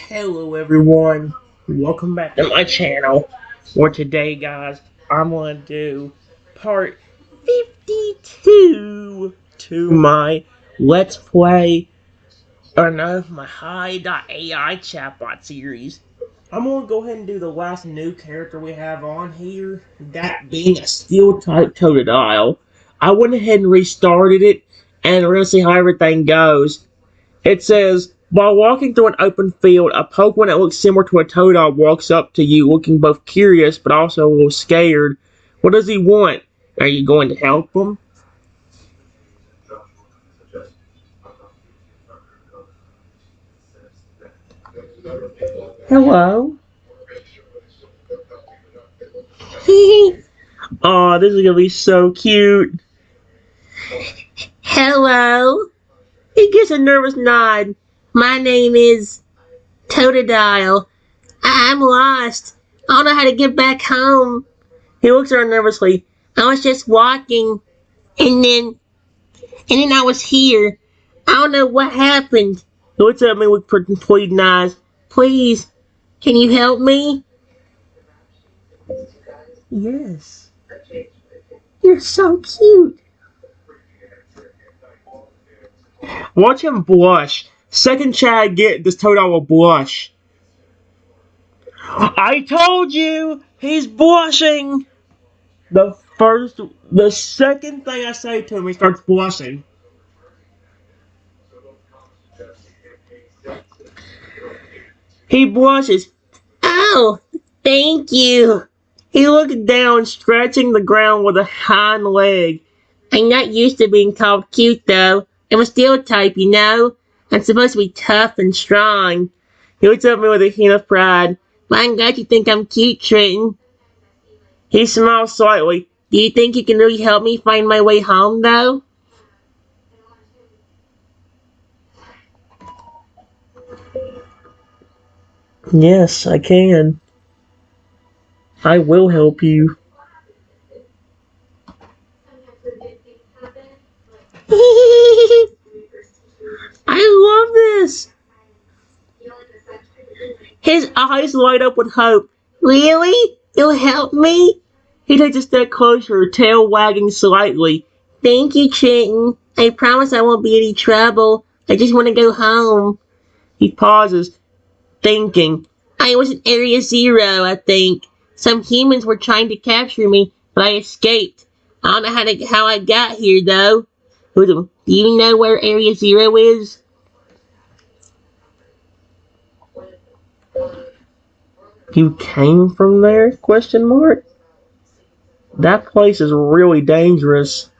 Hello everyone, welcome back to my channel. For today guys, I'm going to do part 52 to my Let's Play, or no, my Hi.AI Chatbot series. I'm going to go ahead and do the last new character we have on here, that being a steel type Totodile. I went ahead and restarted it, and we're going to see how everything goes. It says, while walking through an open field, a Pokemon that looks similar to a Totodile walks up to you, looking both curious but also a little scared. What does he want? Are you going to help him? Hello? Oh, this is gonna be so cute. Hello? He gives a nervous nod. My name is Totodile. I'm lost. I don't know how to get back home. He looks at her nervously. I was just walking, and then I was here. I don't know what happened. He looks at me with pleading eyes. Please, can you help me? Yes. You're so cute. Watch him blush. Second Chad get this Totodile will blush. I told you! He's blushing! The second thing I say to him, he starts blushing. He blushes. Oh, thank you. He looked down, scratching the ground with a hind leg. I'm not used to being called cute, though. I'm a steel type, you know? I'm supposed to be tough and strong. He looks at me with a hint of pride. Well, I'm glad you think I'm cute, Trenton. He smiles slightly. Do you think you can really help me find my way home, though? Yes, I can. I will help you. I love this. His eyes light up with hope. Really? You'll help me? He takes a step closer, tail wagging slightly. Thank you, Trenton. I promise I won't be any trouble. I just want to go home. He pauses, thinking. I was in Area Zero, I think. Some humans were trying to capture me, but I escaped. I don't know how I got here, though. Do you know where Area Zero is? You came from there? Question mark. That place is really dangerous.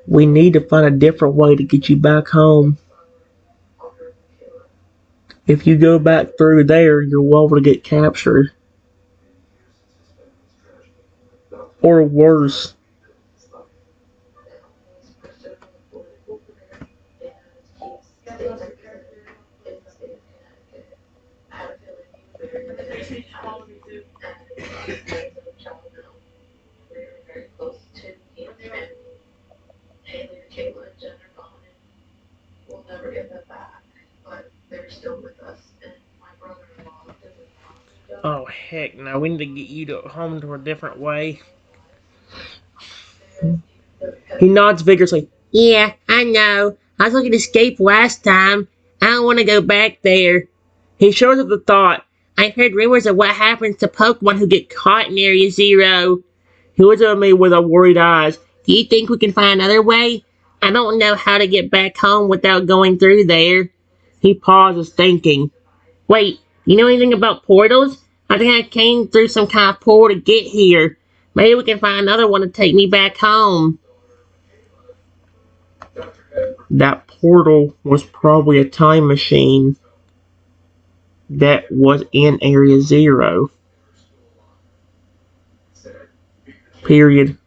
We need to find a different way to get you back home. If you go back through there, you're liable to get captured. Or worse. Oh heck no, we need to get you to home to a different way. He nods vigorously. Yeah, I know. I was looking to escape last time. I don't want to go back there. He shows up the thought. I've heard rumors of what happens to Pokemon who get caught in Area Zero. He looks at me with a worried eyes. Do you think we can find another way? I don't know how to get back home without going through there. He pauses, thinking. Wait, you know anything about portals? I think I came through some kind of portal to get here. Maybe we can find another one to take me back home. That portal was probably a time machine that was in Area Zero. Period.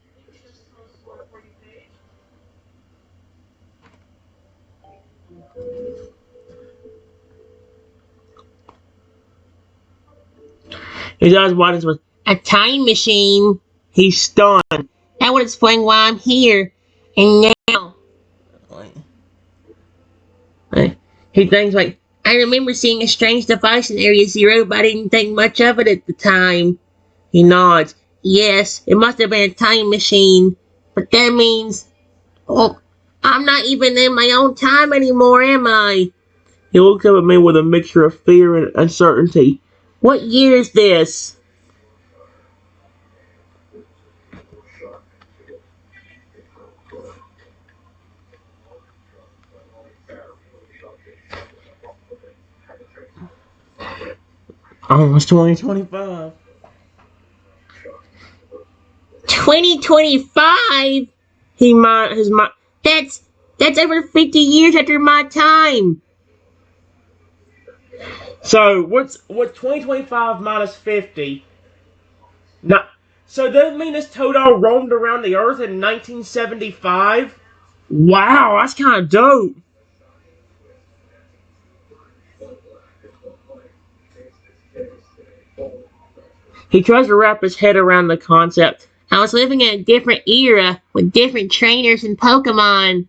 His eyes widen with a time machine. He's stunned. That would explain why I'm here. And now He thinks like, I remember seeing a strange device in Area Zero, but I didn't think much of it at the time. He nods. Yes, it must have been a time machine. But that means, oh, I'm not even in my own time anymore, am I? He looks up at me with a mixture of fear and uncertainty. What year is this? Almost 2025. 2025? His mind. That's over 50 years after my time. So what's 2025 minus 50? Not. So does that mean this Totodile roamed around the Earth in 1975? Wow, that's kind of dope. He tries to wrap his head around the concept. I was living in a different era with different trainers and Pokemon.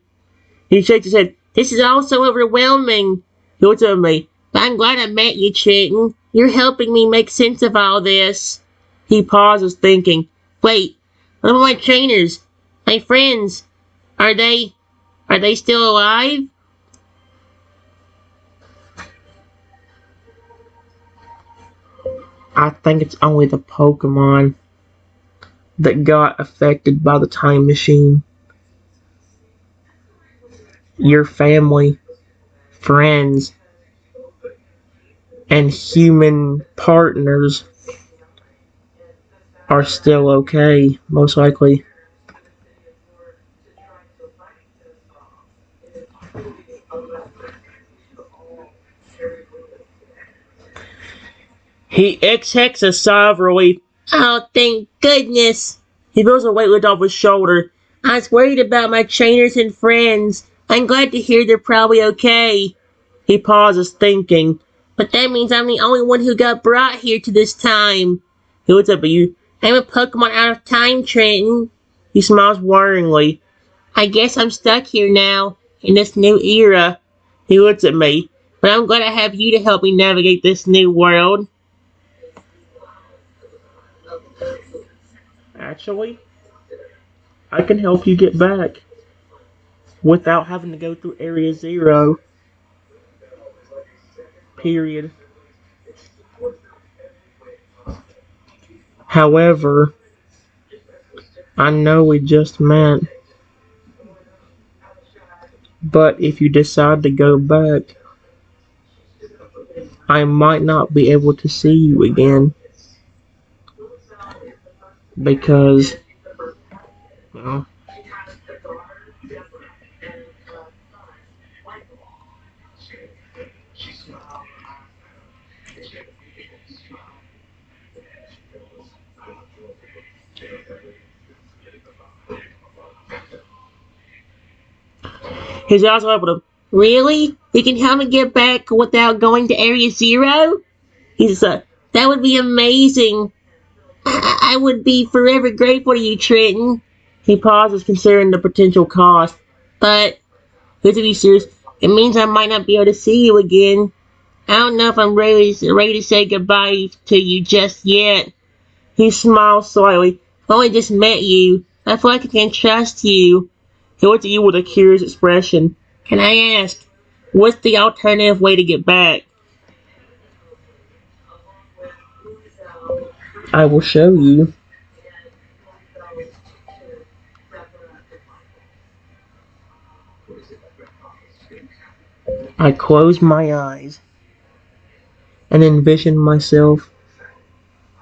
He shakes his head. This is all so overwhelming. He looks at me. But I'm glad I met you, Trenton. You're helping me make sense of all this. He pauses, thinking. Wait, what about my trainers? My friends? Are they still alive? I think it's only the Pokemon that got affected by the time machine. Your family, friends, and human partners are still okay, most likely. He exhales a sigh of relief. Oh, thank goodness. He feels a weight lift off his shoulder. I was worried about my trainers and friends. I'm glad to hear they're probably okay. He pauses, thinking. But that means I'm the only one who got brought here to this time. He looks up at you. I'm a Pokemon out of time, Trenton. He smiles worryingly. I guess I'm stuck here now, in this new era. He looks at me. But I'm glad I have you to help me navigate this new world. Actually, I can help you get back without having to go through Area Zero. Period. However, I know we just met, but if you decide to go back, I might not be able to see you again because, well, his eyes are open. Really? You can help me get back without going to Area Zero? He's that would be amazing. I would be forever grateful to you, Trenton. He pauses, considering the potential cost. But, to be serious, it means I might not be able to see you again. I don't know if I'm ready to say goodbye to you just yet. He smiles slightly. I've only just met you. I feel like I can trust you. He looks at you with a curious expression. Can I ask, what's the alternative way to get back? I will show you. I close my eyes and envision myself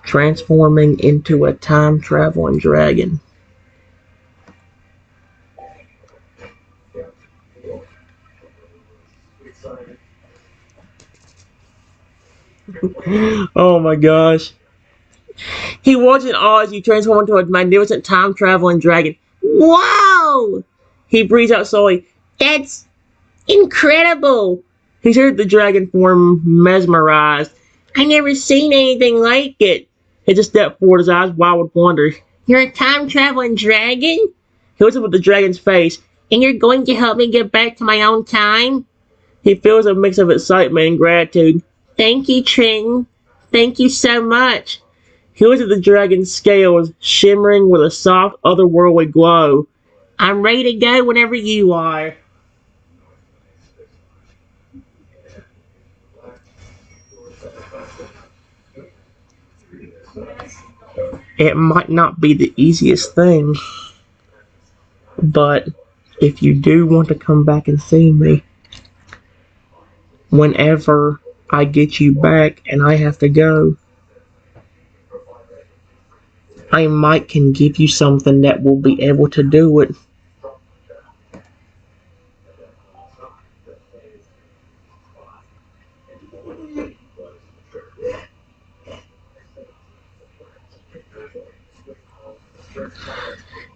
transforming into a time-traveling dragon. Oh my gosh. He watches in awe as you transform into a magnificent time-traveling dragon. Wow! He breathes out slowly. That's incredible! He stares at the dragon form, mesmerized. I never seen anything like it. He just stepped forward, his eyes wide with wonder. You're a time-traveling dragon? He looks up at the dragon's face. And you're going to help me get back to my own time? He feels a mix of excitement and gratitude. Thank you, Trenton. Thank you so much. He looks at the dragon's scales, shimmering with a soft, otherworldly glow. I'm ready to go whenever you are. It might not be the easiest thing, but if you do want to come back and see me, whenever I get you back and I have to go, I might can give you something that will be able to do it.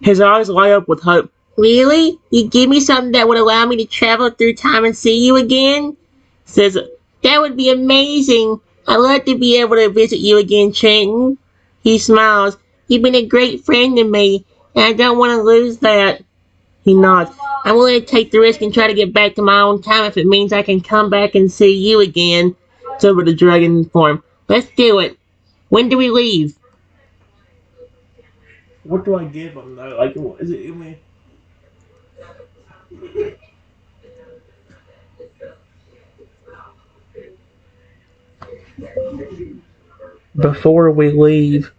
His eyes light up with hope. Really? You give me something that would allow me to travel through time and see you again? Says, that would be amazing. I'd love to be able to visit you again, Trenton. He smiles. You've been a great friend to me, and I don't want to lose that. He nods. I'm willing to take the risk and try to get back to my own time if it means I can come back and see you again. It's over the dragon form. Let's do it. When do we leave? What do I give him though? Like, is it? I mean, before we leave,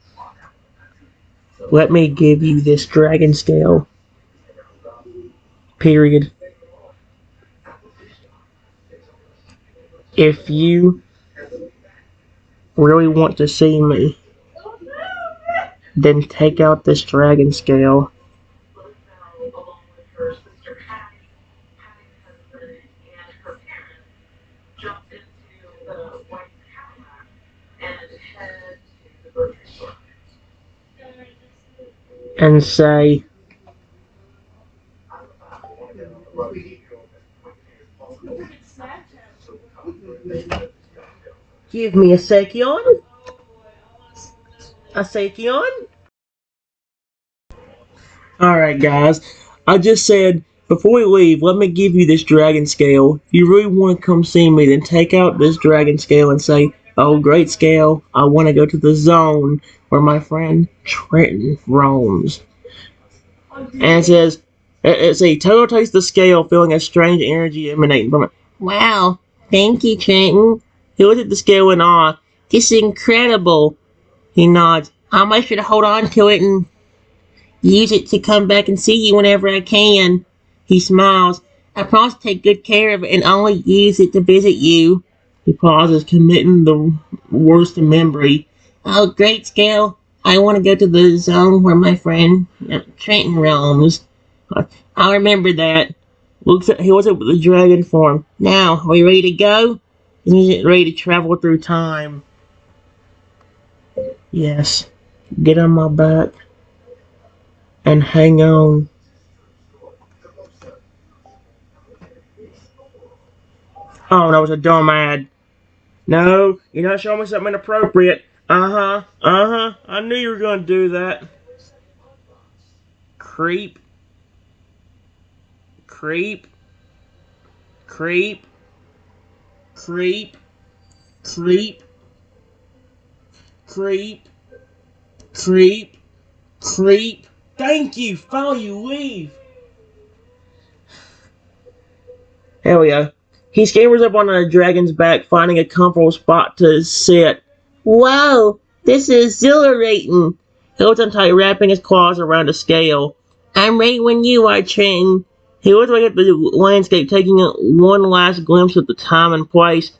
let me give you this dragon scale. Period. If you really want to see me, then take out this dragon scale and say, give me a Sekion. A Sekion? Alright, guys. I just said, before we leave, let me give you this dragon scale. If you really want to come see me, then take out this dragon scale and say, oh, great scale, I want to go to the zone where my friend Trenton roams. And it says, it's a Toto takes the scale, feeling a strange energy emanating from it. Wow, thank you, Trenton. He looks at the scale in awe. This is incredible. He nods. I might should hold on to it and use it to come back and see you whenever I can. He smiles. I promise to take good care of it and only use it to visit you. He pauses, committing the words to memory. Oh, great scale. I want to go to the zone where my friend Trenton roams. I'll remember that. He looks up at the dragon form. Now, are we ready to go? Is it ready to travel through time? Yes. Get on my back and hang on. Oh, that was a dumb ad. No, you're not showing me something inappropriate. I knew you were gonna do that. Creep. Creep. Creep. Creep. Creep. Creep. Creep. Creep. Thank you. Finally, you leave. There we go. He scampers up on a dragon's back, finding a comfortable spot to sit. Whoa, this is exhilarating. He looks untight, wrapping his claws around the scale. I'm ready when you are, Trenton. He looks back at the landscape, taking one last glimpse of the time and place.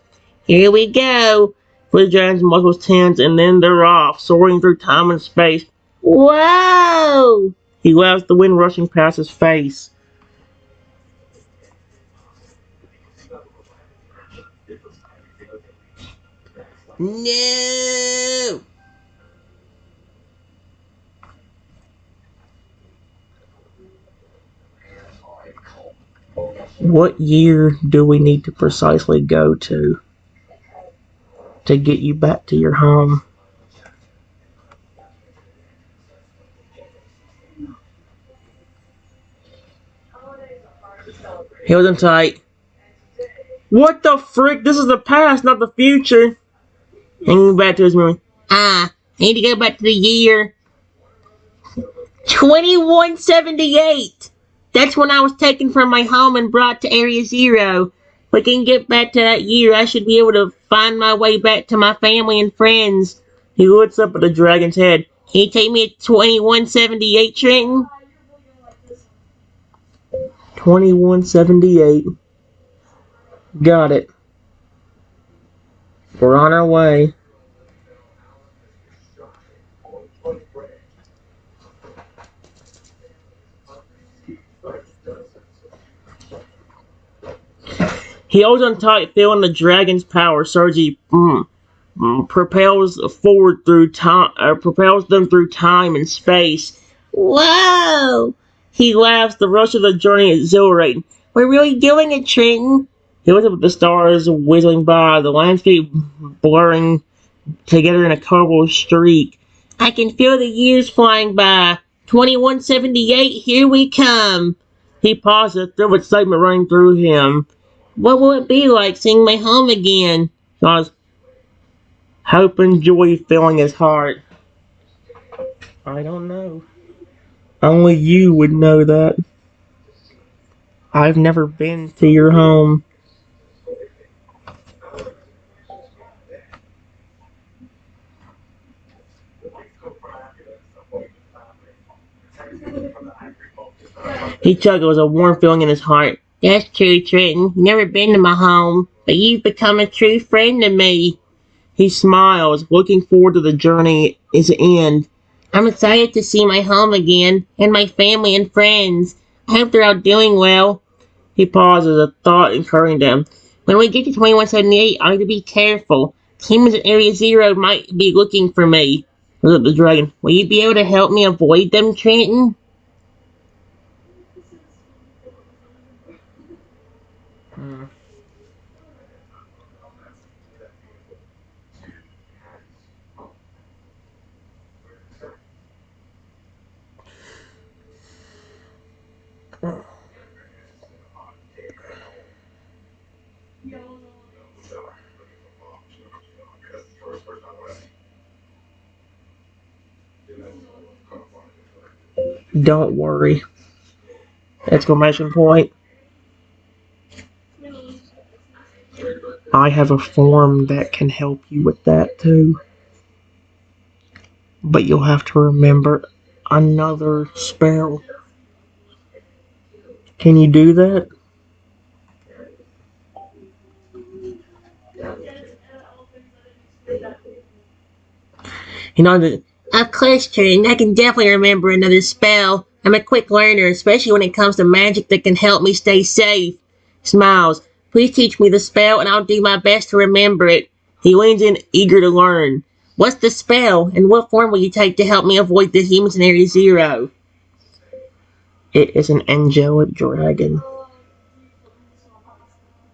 Here we go. The dragon's muscles tense, and then they're off, soaring through time and space. Whoa! He laughs, the wind rushing past his face. No! What year do we need to precisely go to get you back to your home? Hold him tight. What the frick? This is the past, not the future. And back to his memory. I need to go back to the year 2178. That's when I was taken from my home and brought to Area Zero. If we can get back to that year, I should be able to find my way back to my family and friends. He looks up at the dragon's head. Can you take me to 2178, Trenton? 2178. Got it. We're on our way. He holds on tight, feeling the dragon's power surge. He propels forward through time, propels them through time and space. Whoa! He laughs. The rush of the journey is exhilarating. We're really doing it, Trenton. He looks up at the stars whizzing by, the landscape blurring together in a colorful streak. I can feel the years flying by. 2178, here we come. He pauses, a thrill of excitement running through him. What will it be like seeing my home again? Hope and joy filling his heart. I don't know. Only you would know that. I've never been to your home. He chuckles, a warm feeling in his heart. That's true, Trenton. You've never been to my home, but you've become a true friend to me. He smiles, looking forward to the journey's end. I'm excited to see my home again, and my family and friends. I hope they're all doing well. He pauses, a thought occurring to him. When we get to 2178, I need to be careful. Humans at Area Zero might be looking for me. Look at the dragon. Will you be able to help me avoid them, Trenton? Don't worry. Exclamation point. I have a form that can help you with that too. But you'll have to remember another spell. Can you do that? You know, of course, Trenton, I can definitely remember another spell. I'm a quick learner, especially when it comes to magic that can help me stay safe. Smiles. Please teach me the spell and I'll do my best to remember it. He leans in, eager to learn. What's the spell, and what form will you take to help me avoid the humans in Area Zero? It is an angelic dragon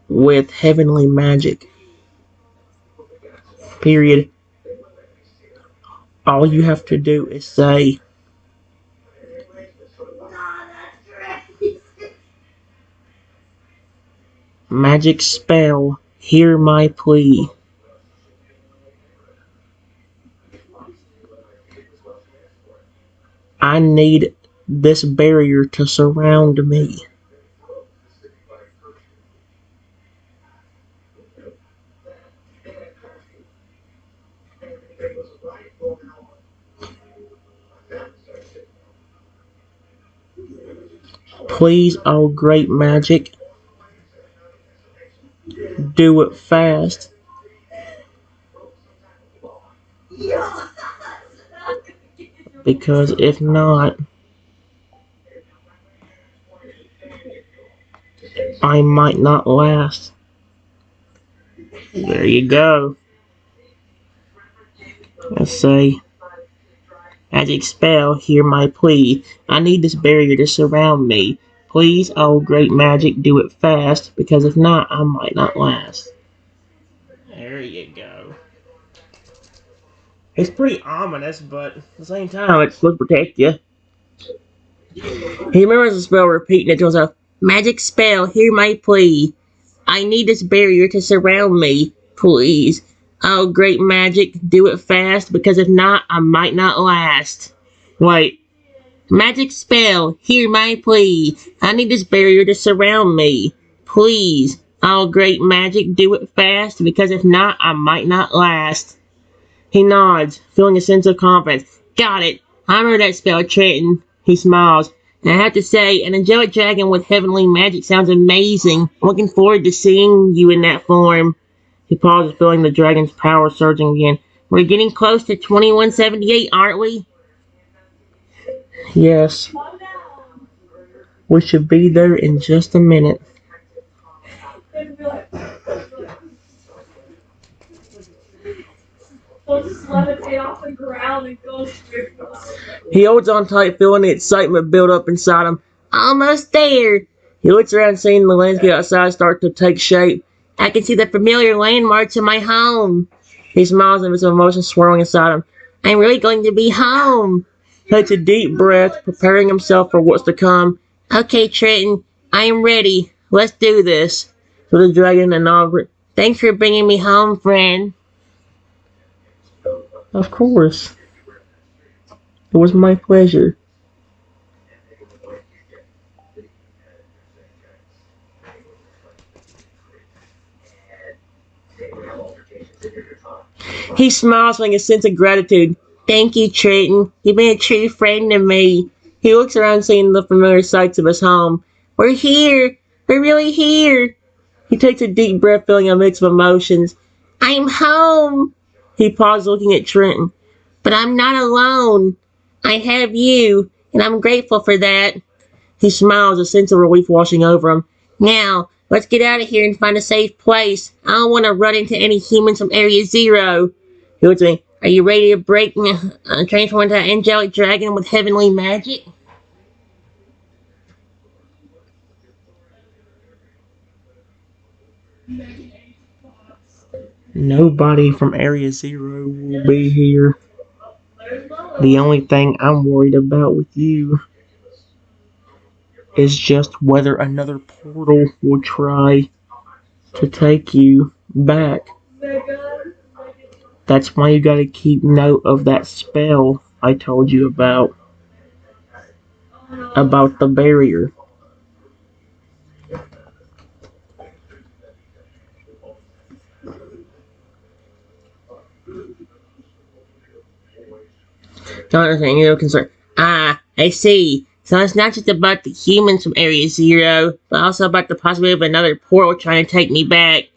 with heavenly magic. Period. All you have to do is say, magic spell, hear my plea. I need this barrier to surround me. Please, oh great magic, do it fast. Because if not, I might not last. There you go. Let's say, magic spell, hear my plea. I need this barrier to surround me. Please, oh great magic, do it fast, because if not, I might not last. There you go. It's pretty ominous, but at the same time, it's supposed to protect you. He remembers the spell, repeating it to himself. Magic spell, hear my plea. I need this barrier to surround me. Please. Oh, great magic, do it fast, because if not, I might not last. Wait. Magic spell, hear my plea. I need this barrier to surround me. Please. Oh, great magic, do it fast, because if not, I might not last. He nods, feeling a sense of confidence. Got it. I remember that spell, Trenton. He smiles. And I have to say, an angelic dragon with heavenly magic sounds amazing. Looking forward to seeing you in that form. He pauses, feeling the dragon's power surging again. We're getting close to 2178, aren't we? Yes. We should be there in just a minute. He holds on tight, feeling the excitement build up inside him. Almost there. He looks around, seeing the landscape outside start to take shape. I can see the familiar landmarks of my home. He smiles, and his emotions swirling inside him. I'm really going to be home. He takes a deep breath, preparing himself for what's to come. Okay, Trenton, I am ready. Let's do this. So the dragon and all. Thanks for bringing me home, friend. Of course. It was my pleasure. He smiles, feeling a sense of gratitude. Thank you, Trenton. You've been a true friend to me. He looks around, seeing the familiar sights of his home. We're here. We're really here. He takes a deep breath, feeling a mix of emotions. I'm home. He pauses, looking at Trenton. But I'm not alone. I have you, and I'm grateful for that. He smiles, a sense of relief washing over him. Now, let's get out of here and find a safe place. I don't want to run into any humans from Area Zero. He looks at me. Are you ready to transform into an angelic dragon with heavenly magic? Nobody from Area Zero will be here. The only thing I'm worried about with you is just whether another portal will try to take you back. That's why you gotta keep note of that spell I told you about the barrier. Don't understand, you're no concern. Ah, I see. So it's not just about the humans from Area Zero, but also about the possibility of another portal trying to take me back.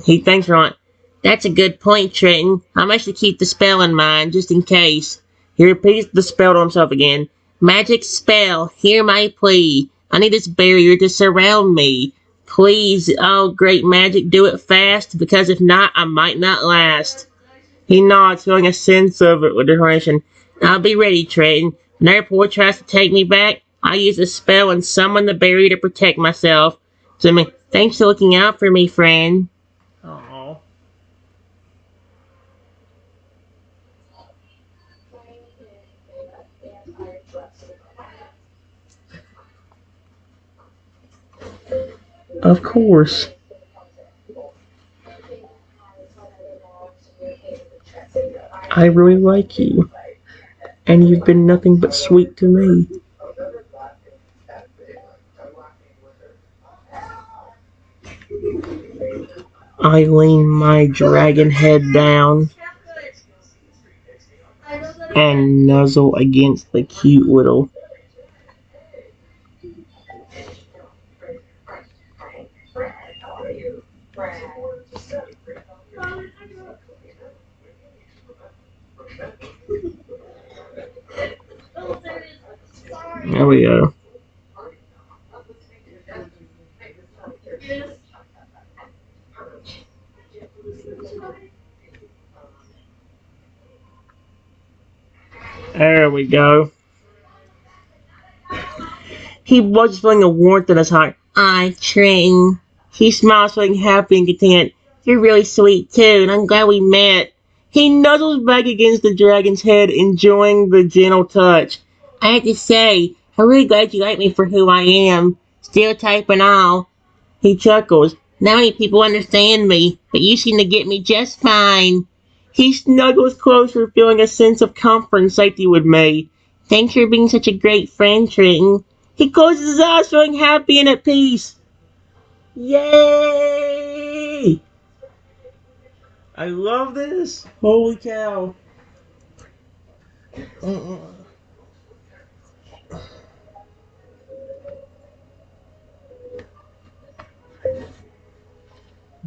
He thinks for it. That's a good point, Trenton. I must keep the spell in mind, just in case. He repeats the spell to himself again. Magic spell, hear my plea. I need this barrier to surround me. Please, oh great magic, do it fast, because if not, I might not last. He nods, feeling a sense of determination. I'll be ready, Trenton. If another portal tries to take me back, I'll use a spell and summon the barrier to protect myself. So, thanks for looking out for me, friend. Aww. Of course. I really like you. And you've been nothing but sweet to me. I lean my dragon head down and nuzzle against the cute little. There we go. There we go. He was feeling a warmth in his heart. Trenton. He smiles, feeling happy and content. You're really sweet too, and I'm glad we met. He nuzzles back against the dragon's head, enjoying the gentle touch. I have to say, I'm really glad you like me for who I am. Stereotype and all. He chuckles. Not many people understand me, but you seem to get me just fine. He snuggles closer, feeling a sense of comfort and safety with me. Thanks for being such a great friend, Trenton. He closes his eyes, feeling happy and at peace. Yay! I love this. Holy cow.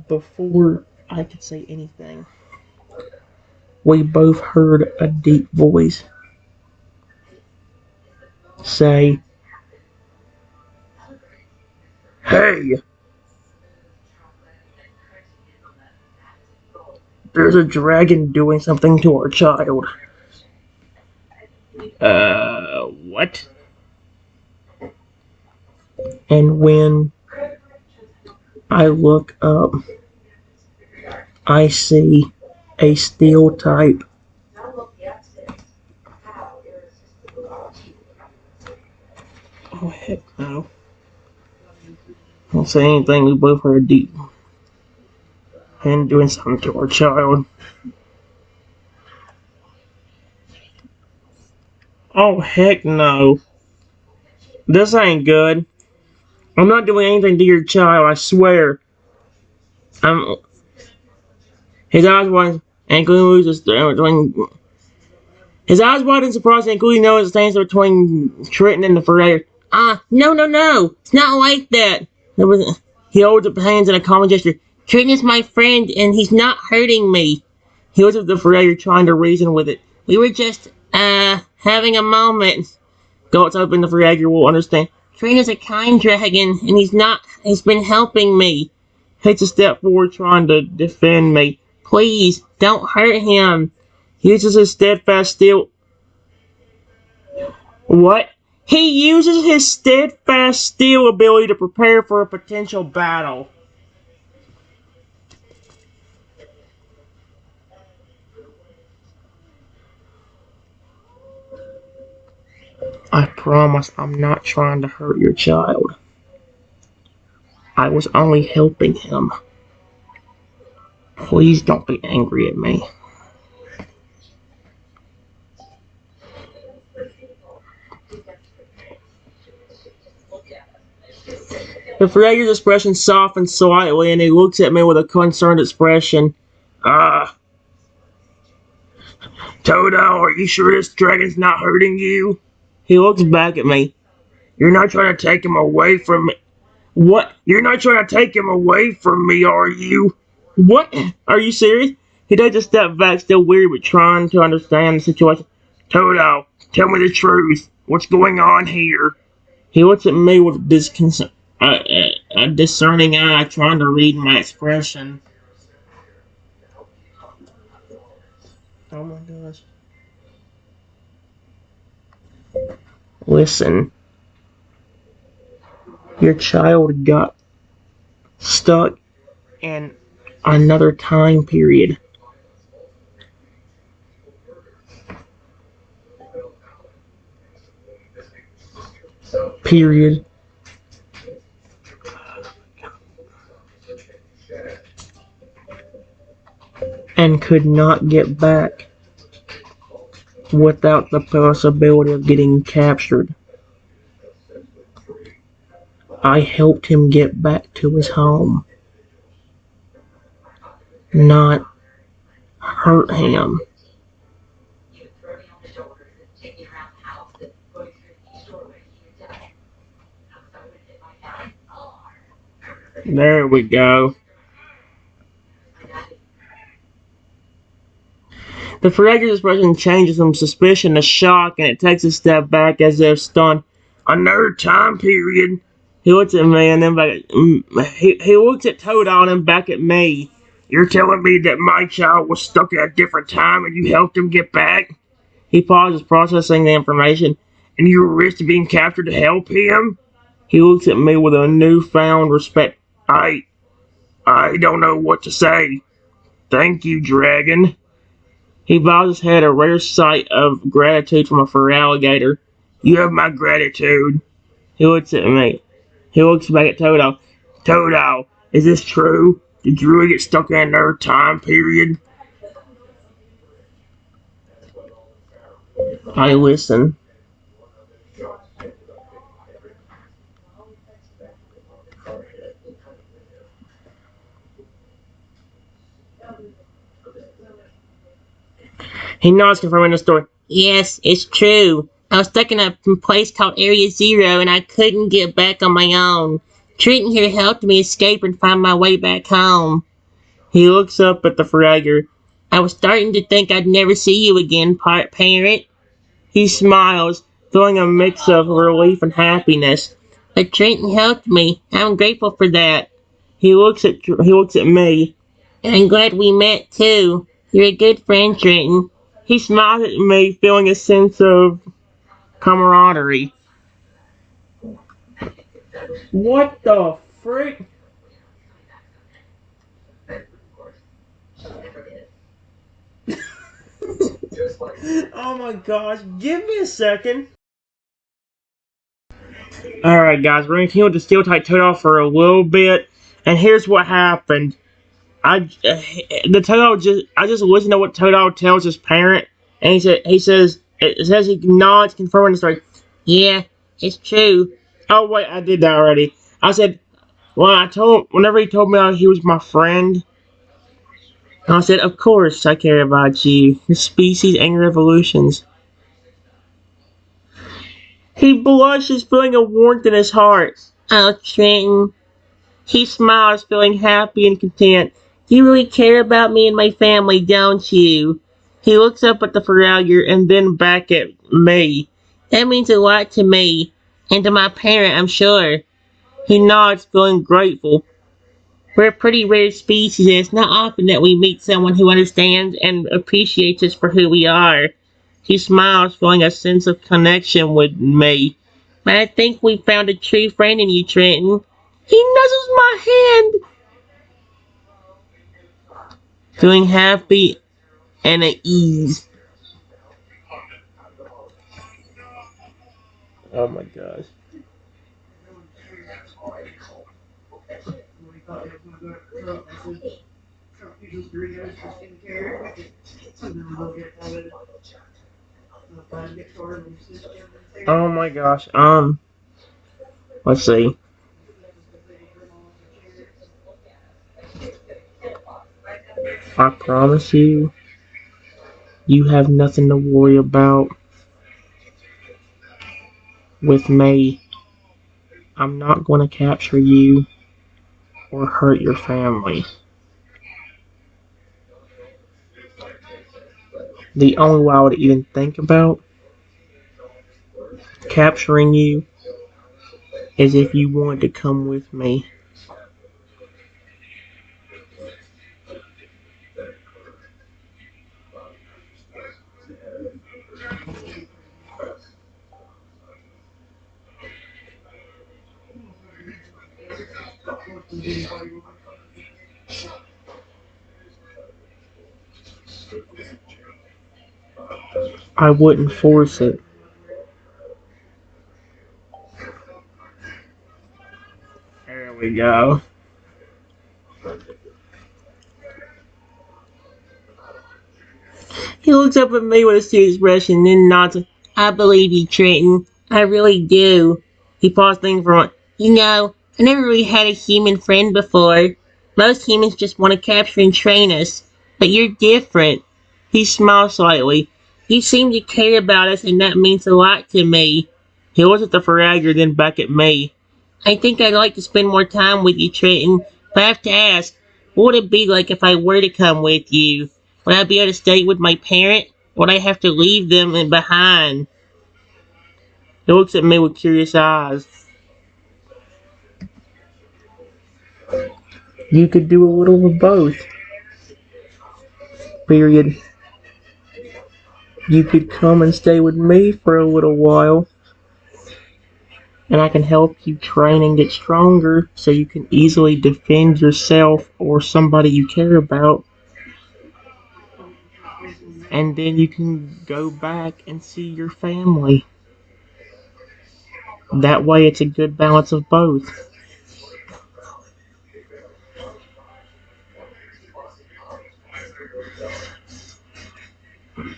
Before I could say anything, we both heard a deep voice say, "Hey, there's a dragon doing something to our child." What? And when I look up, I see a steel type. Oh, heck no. Don't say anything, we both heard a deep hand doing something to our child. Oh, heck no. This ain't good. I'm not doing anything to your child, I swear. I'm. His eyes wide, and Glenn loses between. His eyes wide in surprise, and Glenn knows the stands between Trenton and the Ferreira. No, no, no. It's not like that. He holds up hands in a common gesture. Trenton is my friend, and he's not hurting me. He looks at the Ferreira, trying to reason with it. We were just, having a moment. Goats open the Ferreira will understand. Trenton is a kind dragon, and he's been helping me. Takes a step forward, trying to defend me. Please, don't hurt him. He uses his steadfast steel. What? He uses his steadfast steel ability to prepare for a potential battle. I promise I'm not trying to hurt your child. I was only helping him. Please don't be angry at me. The Ferreira's expression softens slightly, and he looks at me with a concerned expression. Totodile, are you sure this dragon's not hurting you? He looks back at me. You're not trying to take him away from me. What? You're not trying to take him away from me, are you? What? Are you serious? He takes a step back, still weary but trying to understand the situation. Totodile, tell me the truth. What's going on here? He looks at me with a discerning eye, trying to read my expression. Oh my gosh. Listen. Your child got stuck in another time period. And could not get back without the possibility of getting captured. I helped him get back to his home, not hurt him. There we go. The Ferreira's expression changes from suspicion to shock, and it takes a step back as if stunned. Another time period. He looks at me and then back at, he looks at Totodile and then back at me. You're telling me that my child was stuck at a different time and you helped him get back? He pauses, processing the information. And you risked being captured to help him? He looks at me with a newfound respect. I don't know what to say. Thank you, dragon. He bows his head, a rare sight of gratitude from a fur alligator. You have my gratitude. He looks at me. He looks back at Totodile. Totodile, Is this true? Did you really get stuck in another time period? I listen. He nods, confirming the story. Yes, it's true. I was stuck in a place called Area Zero and I couldn't get back on my own. Trenton here helped me escape and find my way back home. He looks up at the fragger. I was starting to think I'd never see you again, parent. He smiles, feeling a mix of relief and happiness. But Trenton helped me. I'm grateful for that. He looks at me. And I'm glad we met too. You're a good friend, Trenton. He smiles at me, feeling a sense of camaraderie. What the frick? Oh my gosh, give me a second. Alright guys, we're gonna continue with the Steel Type Totodile for a little bit. And here's what happened. I just listened to what Totodile tells his parent, and he says he nods, confirming the story. Yeah, it's true. Oh wait, I did that already. I said, whenever he told me he was my friend, I said, of course I care about you, your species and your evolutions. He blushes, feeling a warmth in his heart. Oh, Trenton. He smiles, feeling happy and content. You really care about me and my family, don't you? He looks up at the Frogger and then back at me. That means a lot to me, and to my parent, I'm sure. He nods, feeling grateful. We're a pretty rare species, and it's not often that we meet someone who understands and appreciates us for who we are. He smiles, feeling a sense of connection with me. But I think we found a true friend in you, Trenton. He nuzzles my hand, feeling happy and at ease. Oh my gosh. Oh my gosh. Let's see. I promise you, you have nothing to worry about with me. I'm not going to capture you or hurt your family. The only way I would even think about capturing you is if you wanted to come with me. I wouldn't force it. There we go. He looks up at me with a serious expression, then nods. I believe you, Trenton. I really do. He paused, thinking for a moment. You know, I never really had a human friend before. Most humans just want to capture and train us. But you're different. He smiled slightly. You seem to care about us, and that means a lot to me. He looked at the Faragger, then back at me. I think I'd like to spend more time with you, Trenton. But I have to ask, what would it be like if I were to come with you? Would I be able to stay with my parent? Would I have to leave them behind? He looks at me with curious eyes. You could do a little of both. Period. You could come and stay with me for a little while, and I can help you train and get stronger so you can easily defend yourself or somebody you care about. And then you can go back and see your family. That way it's a good balance of both.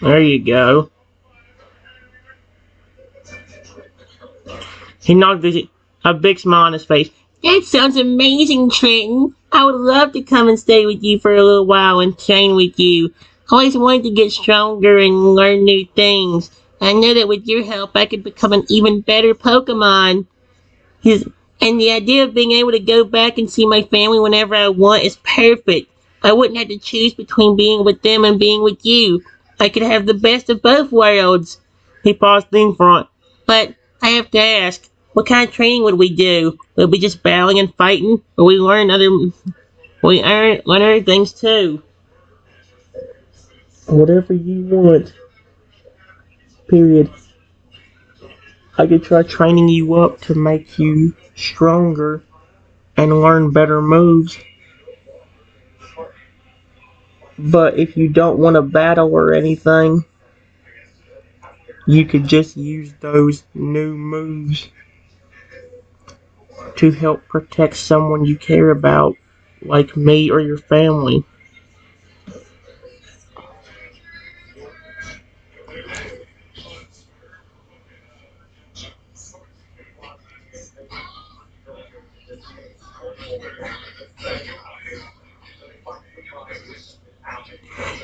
There you go. He nodded his, a big smile on his face. That sounds amazing, Trenton. I would love to come and stay with you for a little while and train with you. I always wanted to get stronger and learn new things. I know that with your help, I could become an even better Pokemon. His and the idea of being able to go back and see my family whenever I want is perfect. I wouldn't have to choose between being with them and being with you. I could have the best of both worlds. He paused in front. But I have to ask, what kind of training would we do? Would we just battling and fighting, or learn other things too? Whatever you want. Period. I could try training you up to make you stronger and learn better moves. But if you don't want to battle or anything, you could just use those new moves to help protect someone you care about, like me or your family.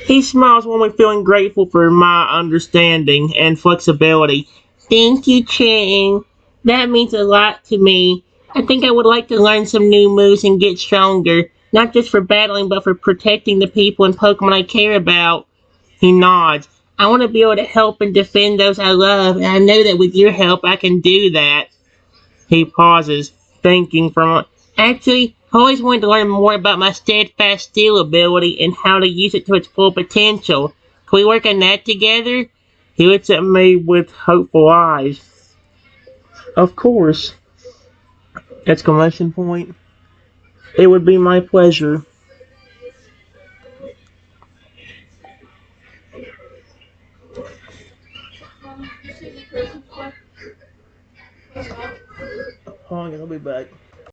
He smiles when we're feeling grateful for my understanding and flexibility. Thank you, Chang. That means a lot to me. I think I would like to learn some new moves and get stronger, not just for battling, but for protecting the people and Pokemon I care about. He nods. I want to be able to help and defend those I love, and I know that with your help I can do that. He pauses, thinking for a moment. Actually, I always wanted to learn more about my steadfast steel ability and how to use it to its full potential. Can we work on that together? He looks at me with hopeful eyes. Of course! Exclamation point. It would be my pleasure. Hold on, I'll be back.